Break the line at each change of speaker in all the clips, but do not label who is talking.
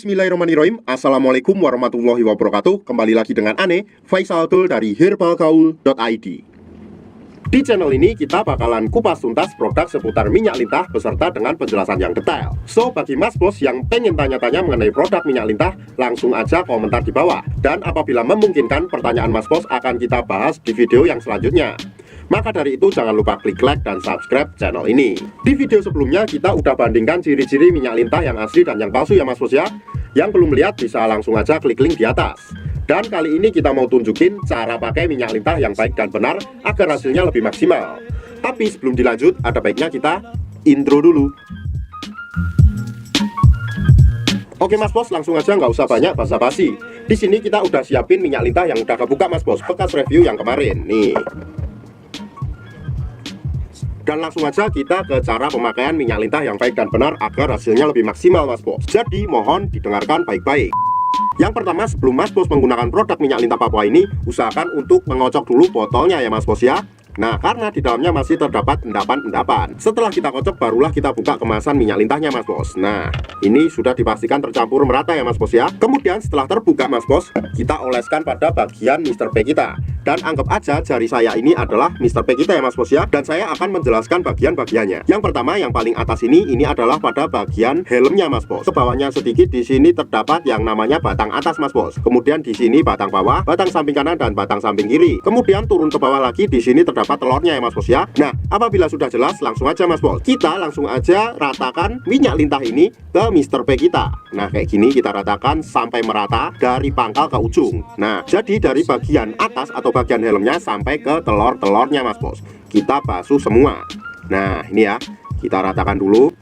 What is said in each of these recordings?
Bismillahirrahmanirrahim. Assalamualaikum warahmatullahi wabarakatuh. Kembali lagi dengan Ane, Faisal Abdul dari herbalgaul.id. Di channel ini kita bakalan kupas tuntas produk seputar minyak lintah beserta dengan penjelasan yang detail. So, bagi mas bos yang pengen tanya-tanya mengenai produk minyak lintah, langsung aja komentar di bawah. Dan apabila memungkinkan, pertanyaan mas bos akan kita bahas di video yang selanjutnya. Maka dari itu jangan lupa klik like dan subscribe channel ini. Di video sebelumnya kita udah bandingkan ciri-ciri minyak lintah yang asli dan yang palsu ya mas bos ya. Yang belum lihat bisa langsung aja klik link di atas. Dan kali ini kita mau tunjukin cara pakai minyak lintah yang baik dan benar agar hasilnya lebih maksimal. Tapi sebelum dilanjut, ada baiknya kita intro dulu. Oke mas bos, langsung aja nggak usah banyak basa-basi. Di sini kita udah siapin minyak lintah yang udah kebuka mas bos, bekas review yang kemarin nih. Dan langsung aja kita ke cara pemakaian minyak lintah yang baik dan benar agar hasilnya lebih maksimal mas bos. Jadi mohon didengarkan baik-baik. Yang pertama, sebelum mas bos menggunakan produk minyak lintah Papua ini, usahakan untuk mengocok dulu botolnya ya mas bos ya. Nah, karena di dalamnya masih terdapat endapan-endapan. Setelah kita kocok, barulah kita buka kemasan minyak lintahnya mas bos. Nah, ini sudah dipastikan tercampur merata ya mas bos ya. Kemudian setelah terbuka mas bos, kita oleskan pada bagian Mr. P kita. Dan anggap aja jari saya ini adalah Mr. P kita ya mas bos ya. Dan saya akan menjelaskan bagian-bagiannya. Yang pertama, yang paling atas ini adalah pada bagian helmnya mas bos. Ke bawahnya sedikit, di sini terdapat yang namanya batang atas mas bos. Kemudian di sini batang bawah, batang samping kanan dan batang samping kiri. Kemudian turun ke bawah lagi, di sini terdapat telurnya ya mas bos ya. Nah, apabila sudah jelas, langsung aja mas bos, kita langsung aja ratakan minyak lintah ini ke Mr. P kita. Nah, kayak gini kita ratakan sampai merata dari pangkal ke ujung. Nah, jadi dari bagian atas atau bagian helmnya sampai ke telur-telurnya mas bos, kita basuh semua. Nah, ini ya, kita ratakan dulu.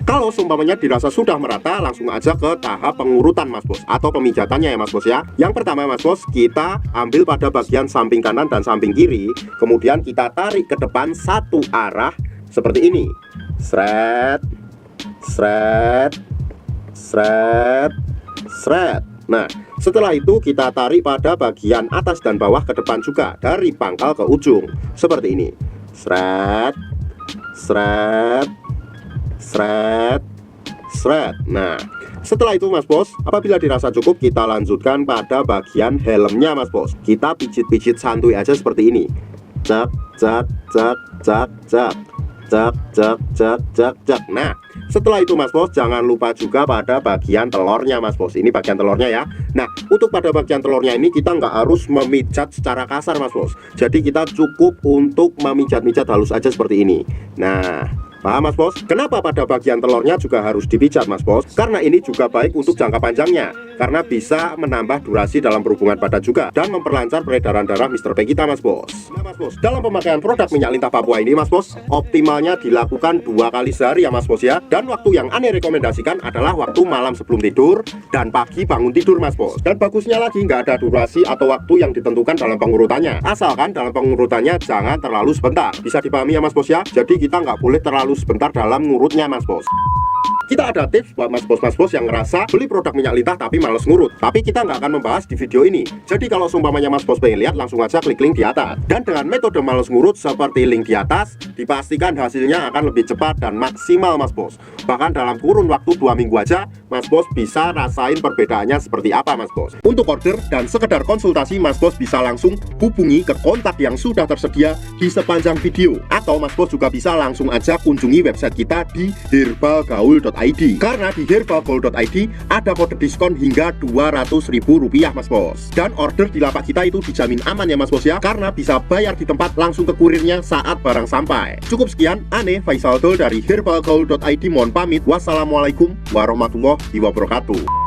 Kalau seumpamanya dirasa sudah merata, langsung aja ke tahap pengurutan mas bos, atau pemijatannya ya mas bos ya. Yang pertama mas bos, kita ambil pada bagian samping kanan dan samping kiri. Kemudian kita tarik ke depan satu arah seperti ini. Sret, sret, sret, sret. Nah, setelah itu kita tarik pada bagian atas dan bawah ke depan juga, dari pangkal ke ujung seperti ini. Sret, sret, sret, sret. Nah, setelah itu mas bos, apabila dirasa cukup, kita lanjutkan pada bagian helmnya mas bos. Kita pijit-pijit santuy aja seperti ini. Cak, cak, cak, cak, cak, cak, cak, cak, cak, cak. Nah, setelah itu mas bos, jangan lupa juga pada bagian telurnya mas bos. Ini bagian telurnya ya. Nah, untuk pada bagian telurnya ini kita nggak harus memijat secara kasar mas bos. Jadi kita cukup untuk memijat-mijat halus aja seperti ini. Nah, paham mas bos? Kenapa pada bagian telurnya juga harus dipijat mas bos? Karena ini juga baik untuk jangka panjangnya, karena bisa menambah durasi dalam berhubungan badan juga, dan memperlancar peredaran darah Mr. P kita mas bos. Nah mas bos, dalam pemakaian produk minyak lintah Papua ini mas bos, optimalnya dilakukan 2 kali sehari ya mas bos ya. Dan waktu yang Ane rekomendasikan adalah waktu malam sebelum tidur dan pagi bangun tidur mas bos. Dan bagusnya lagi nggak ada durasi atau waktu yang ditentukan dalam pengurutannya, asalkan dalam pengurutannya jangan terlalu sebentar. Bisa dipahami ya mas bos ya. Jadi kita nggak boleh terlalu sebentar dalam ngurutnya mas bos. Kita ada tips buat mas bos yang ngerasa beli produk minyak lintah tapi males ngurut. Tapi kita nggak akan membahas di video ini. Jadi kalau seumpamanya mas bos pengen lihat, langsung aja klik link di atas. Dan dengan metode males ngurut seperti link di atas, dipastikan hasilnya akan lebih cepat dan maksimal mas bos. Bahkan dalam kurun waktu 2 minggu aja, mas bos bisa rasain perbedaannya seperti apa mas bos. Untuk order dan sekedar konsultasi, mas bos bisa langsung hubungi ke kontak yang sudah tersedia di sepanjang video. Atau mas bos juga bisa langsung aja kunjungi website kita di herbalgaul.id. Karena di herbalgaul.id ada kode diskon hingga Rp200.000 mas bos. Dan order di lapak kita itu dijamin aman ya mas bos ya, karena bisa bayar di tempat langsung ke kurirnya saat barang sampai. Cukup sekian, Ane Faisal Abdul dari herbalgaul.id mohon pamit. Wassalamualaikum warahmatullahi wabarakatuh.